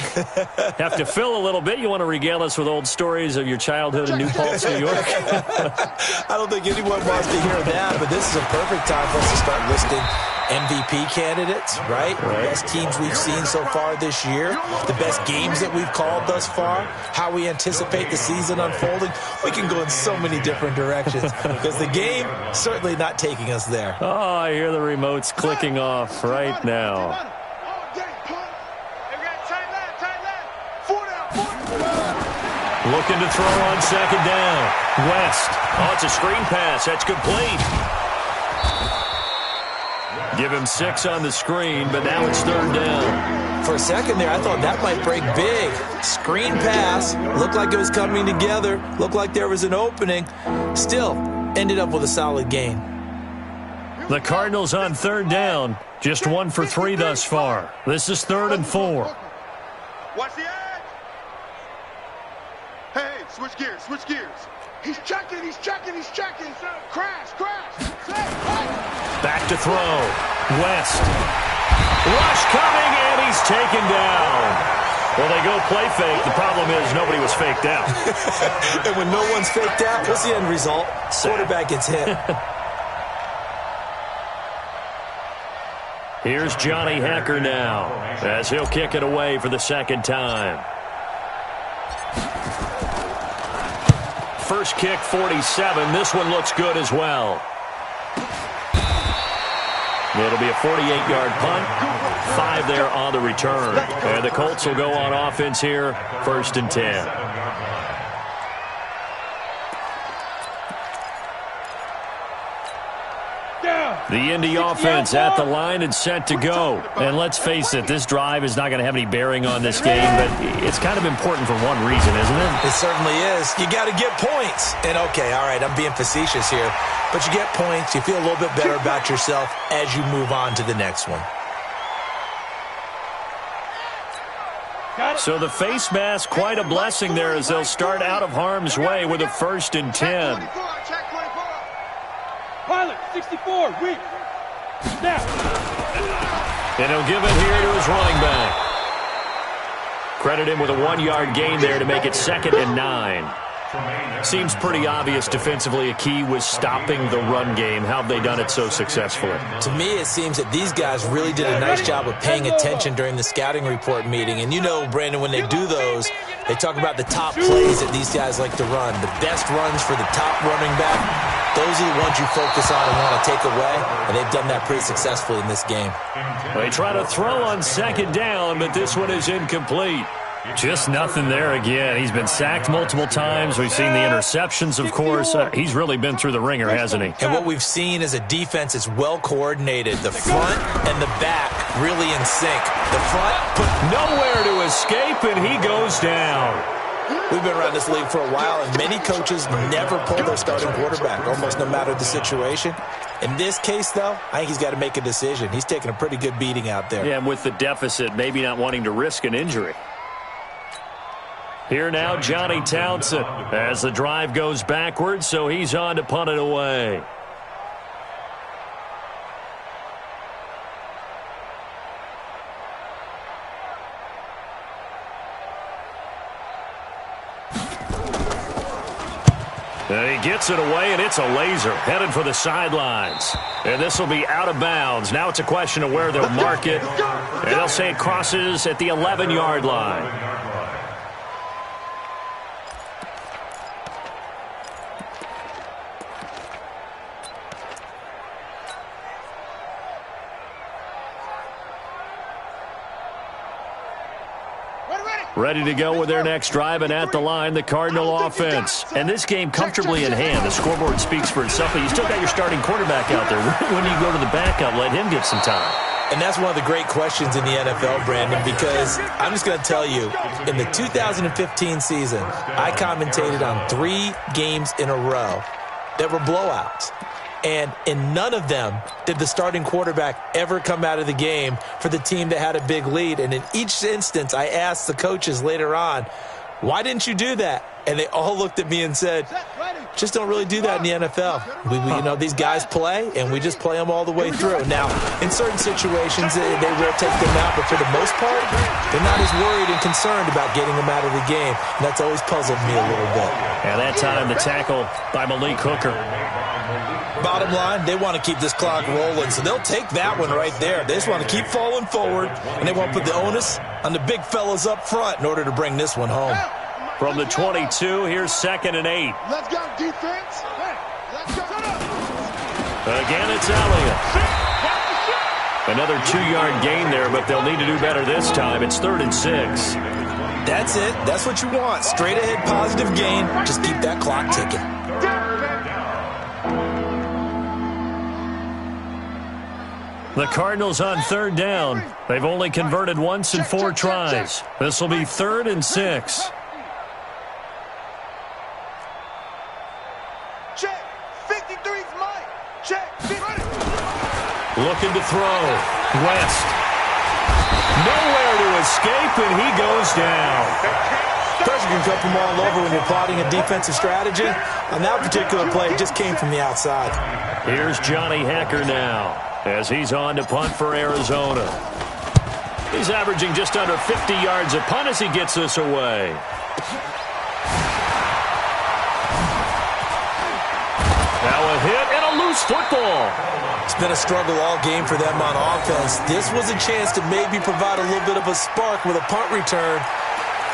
have to fill a little bit. You want to regale us with old stories of your childhood in New Paltz, New York? I don't think anyone wants to hear that, but this is a perfect time for us to start listing MVP candidates, right? The best teams we've seen so far this year, the best games that we've called thus far, how we anticipate the season unfolding. We can go in so many different directions because the game certainly not taking us there. Oh, I hear the remotes clicking off right now. Looking to throw on 2nd down. West. Oh, it's a screen pass. That's complete. Give him 6 on the screen, but now it's 3rd down. For a second there, I thought that might break big. Screen pass. Looked like it was coming together. Looked like there was an opening. Still, ended up with a solid gain. The Cardinals on 3rd down. Just 1 for 3 thus far. This is 3rd and 4. Watch the edge. Hey, switch gears. He's checking. Crash. Back to throw. West. Rush coming, and he's taken down. Well, they go play fake. The problem is nobody was faked out. And when no one's faked out, what's the end result? Quarterback gets hit. Here's Johnny Hecker now, as he'll kick it away for the 2nd time. First kick, 47. This one looks good as well. It'll be a 48-yard punt, 5 there on the return. And the Colts will go on offense here, 1st and 10. The Indy offense at the line and set to go. And let's face it, this drive is not going to have any bearing on this game, but it's kind of important for one reason, isn't it? It certainly is. You got to get points. And, okay, all right, I'm being facetious here, but you get points. You feel a little bit better about yourself as you move on to the next one. So the face mask, quite a blessing there as they'll start out of harm's way with a 1st and 10. Pilot, 64, weak. Snap. And he'll give it here to his running back. Credit him with a 1-yard gain there to make it 2nd and 9. Seems pretty obvious defensively a key was stopping the run game. How have they done it so successfully? To me, it seems that these guys really did a nice job of paying attention during the scouting report meeting. And you know, Brandon, when they do those, they talk about the top plays that these guys like to run. The best runs for the top running back, those are the ones you focus on and want to take away. And they've done that pretty successfully in this game. They try to throw on 2nd down, but this one is incomplete. Just nothing there again. He's been sacked multiple times. We've seen the interceptions, of course. He's really been through the ringer, hasn't he? And what we've seen is a defense that's well coordinated. The front and the back really in sync. The front put nowhere to escape, and he goes down. We've been around this league for a while, and many coaches never pull their starting quarterback, almost no matter the situation. In this case, though, I think he's got to make a decision. He's taking a pretty good beating out there. Yeah, and with the deficit, maybe not wanting to risk an injury. Here now, Johnny Townsend, as the drive goes backwards, so he's on to punt it away. And he gets it away, and it's a laser headed for the sidelines. And this will be out of bounds. Now it's a question of where they'll mark it. And they'll say it crosses at the 11-yard line. Ready to go with their next drive, and at the line, the Cardinal offense. And this game comfortably in hand. The scoreboard speaks for itself, but you still got your starting quarterback out there. When do you go to the backup, let him get some time? And that's one of the great questions in the NFL, Brandon, because I'm just going to tell you, in the 2015 season, I commentated on 3 games in a row that were blowouts. And in none of them did the starting quarterback ever come out of the game for the team that had a big lead. And in each instance, I asked the coaches later on, why didn't you do that? And they all looked at me and said, just don't really do that in the NFL. You know, these guys play, and we just play them all the way through. Now, in certain situations, they will take them out, but for the most part, they're not as worried and concerned about getting them out of the game. And that's always puzzled me a little bit. And that time, the tackle by Malik Hooker. Bottom line, they want to keep this clock rolling, so they'll take that one right there. They just want to keep falling forward, and they want to put the onus on the big fellas up front in order to bring this one home. From the 22, here's 2nd and 8. Let's go, defense. Let's go. Again, it's Elliott. Another 2-yard gain there, but they'll need to do better this time. It's 3rd and 6. That's it. That's what you want. Straight ahead positive gain. Just keep that clock ticking. The Cardinals on 3rd down. They've only converted once in 4 tries. This will be 3rd and 6. Check. 53's mine. Check. Looking to throw. West. Nowhere to escape, and he goes down. Pressure can come from all over when you're plotting a defensive strategy. On that particular play, it just came from the outside. Here's Johnny Hecker now, as he's on to punt for Arizona. He's averaging just under 50 yards a punt as he gets this away. Now a hit and a loose football. It's been a struggle all game for them on offense. This was a chance to maybe provide a little bit of a spark with a punt return.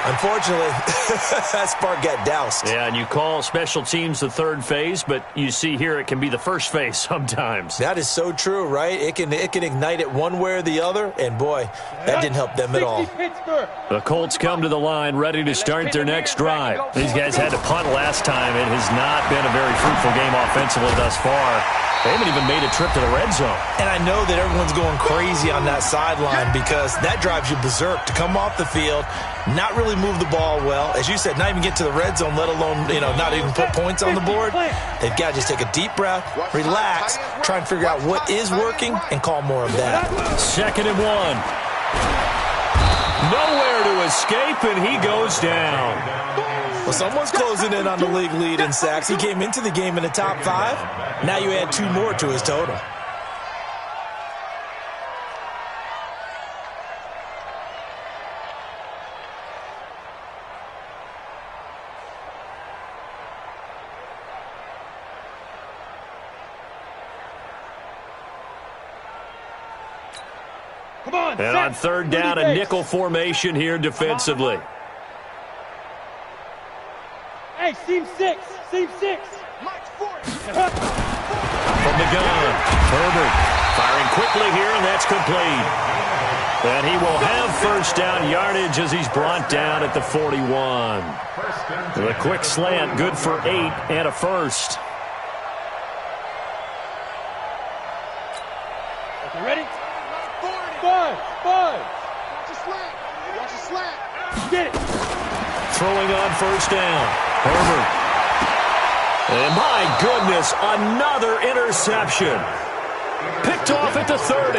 Unfortunately, that spark got doused. Yeah, and you call special teams the third phase, but you see here it can be the first phase sometimes. That is so true, right? It can ignite it one way or the other, and boy, that didn't help them at all. The Colts come to the line ready to start their next drive. These guys had to punt last time. It has not been a very fruitful game offensively thus far. They haven't even made a trip to the red zone. And I know that everyone's going crazy on that sideline because that drives you berserk to come off the field, not really move the ball well. As you said, not even get to the red zone, let alone, not even put points on the board. They've got to just take a deep breath, relax, try and figure out what is working, and call more of that. 2nd and 1. Nowhere to escape, and he goes down. Well, someone's closing in on the league lead in sacks. He came into the game in the top 5. Now you add 2 more to his total. Come on, and on 3rd down, a nickel formation here defensively. Hey, seam 6. Seam 6. From the gun, Herbert firing quickly here, and that's complete. And he will have 1st down yardage as he's brought down at the 41. The quick slant, good for 8 and a first. Okay, ready? 5. Watch a slant. Watch a slant. Get it. Throwing on 1st down, Herbert. And my goodness, another interception. Picked off at the 30.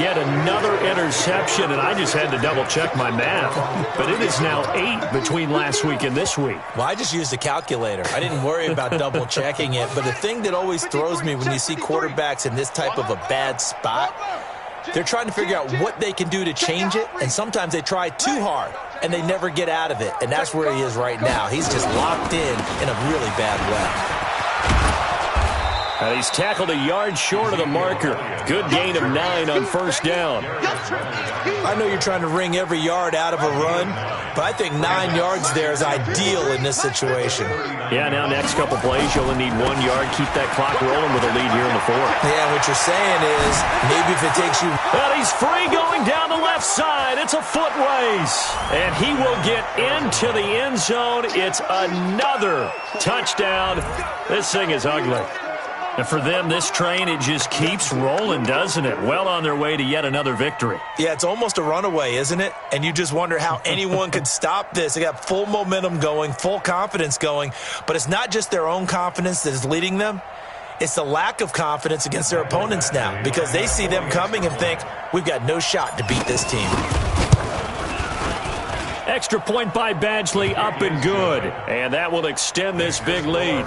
Yet another interception, and I just had to double-check my math. But it is now 8 between last week and this week. Well, I just used a calculator. I didn't worry about double-checking it. But the thing that always throws me when you see quarterbacks in this type of a bad spot, they're trying to figure out what they can do to change it, and sometimes they try too hard, and they never get out of it, and that's where he is right now. He's just locked in a really bad way. And he's tackled a yard short of the marker. Good gain of 9 on 1st down. I know you're trying to wring every yard out of a run, but I think 9 yards there is ideal in this situation. Yeah, now next couple plays, you only need 1 yard. Keep that clock rolling with a lead here in the 4th. Yeah, what you're saying is maybe if it takes you... And he's free going down the left side. It's a foot race. And he will get into the end zone. It's another touchdown. This thing is ugly. And for them, this train, it just keeps rolling, doesn't it? Well on their way to yet another victory. Yeah, it's almost a runaway, isn't it? And you just wonder how anyone could stop this. They got full momentum going, full confidence going. But it's not just their own confidence that is leading them. It's the lack of confidence against their opponents now because they see them coming and think, we've got no shot to beat this team. Extra point by Badgley, up and good. And that will extend this big lead.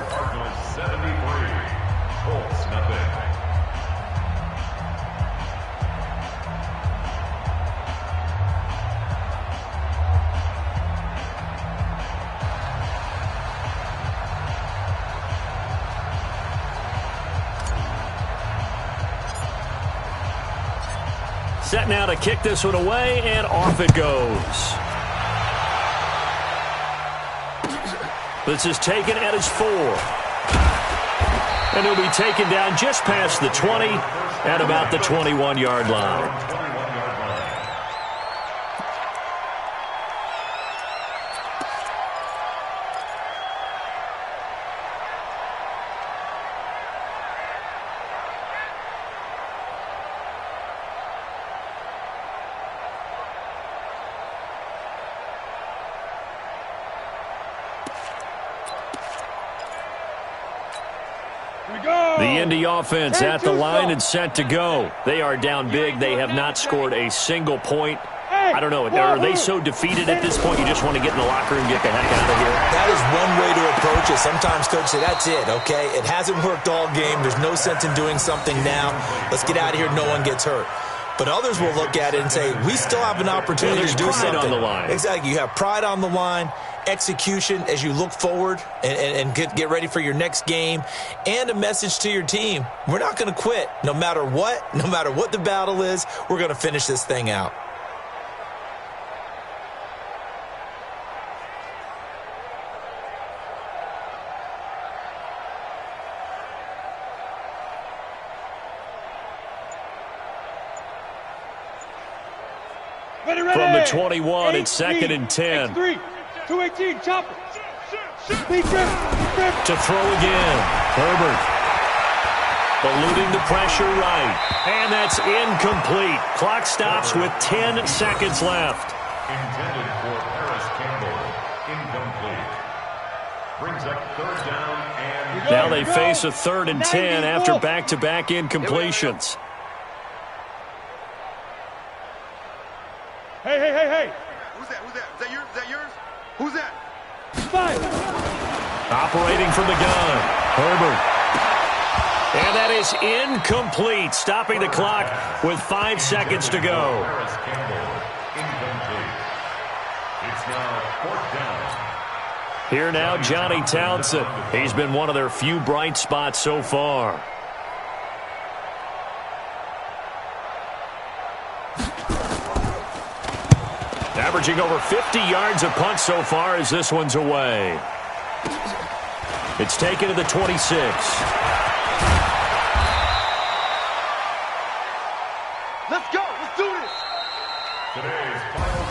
Set now to kick this one away, and off it goes. This is taken at his 4. And he'll be taken down just past the 20 at about the 21-yard line. The Indy offense at the line and set to go. They are down big. They have not scored a single point. I don't know. Are they so defeated at this point you just want to get in the locker room and get the heck out of here? That is one way to approach it. Sometimes coaches say, that's it, okay? It hasn't worked all game. There's no sense in doing something now. Let's get out of here. No one gets hurt. But others will look at it and say, we still have an opportunity to do something. On the line. Exactly. You have pride on the line, execution as you look forward and get ready for your next game, and a message to your team. We're not going to quit no matter what the battle is. We're going to finish this thing out. From the 21, it's 2nd and 10. 3, 218, chopper. Speed grip. To throw again. Herbert. Eluding the pressure right. And that's incomplete. Clock stops with 10 seconds left. Intended for Paris Campbell. Incomplete. Brings up 3rd down and... Now they face a 3rd and 10 after back-to-back incompletions. Hey. Who's that? Is that yours? Who's that? 5. Operating from the gun. Herbert. And that is incomplete, stopping the clock with 5 seconds to go. Paris Campbell. Incomplete. It's now 4th down. Here now, Johnny Townsend. He's been one of their few bright spots so far. Averaging over 50 yards a punt so far as this one's away. It's taken to the 26. Let's go. Let's do this.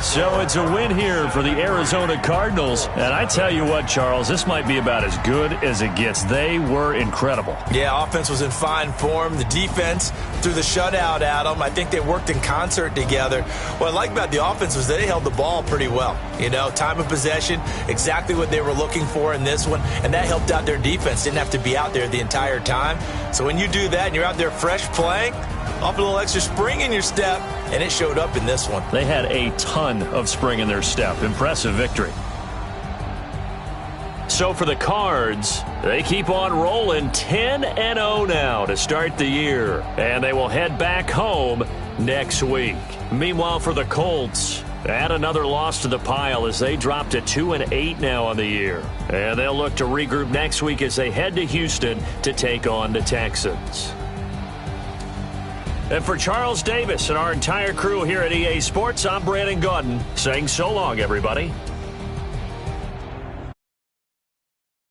So it's a win here for the Arizona Cardinals. And I tell you what, Charles, this might be about as good as it gets. They were incredible. Yeah, offense was in fine form. The defense threw the shutout at them. I think they worked in concert together. What I like about the offense was they held the ball pretty well. You know, time of possession, exactly what they were looking for in this one. And that helped out their defense. Didn't have to be out there the entire time. So when you do that and you're out there fresh playing, off a little extra spring in your step, and it showed up in this one. They had a ton of spring in their step. Impressive victory. So for the Cards, they keep on rolling 10-0 now to start the year. And they will head back home next week. Meanwhile, for the Colts, add another loss to the pile as they drop to 2-8 now on the year. And they'll look to regroup next week as they head to Houston to take on the Texans. And for Charles Davis and our entire crew here at EA Sports, I'm Brandon Gaudin saying so long, everybody.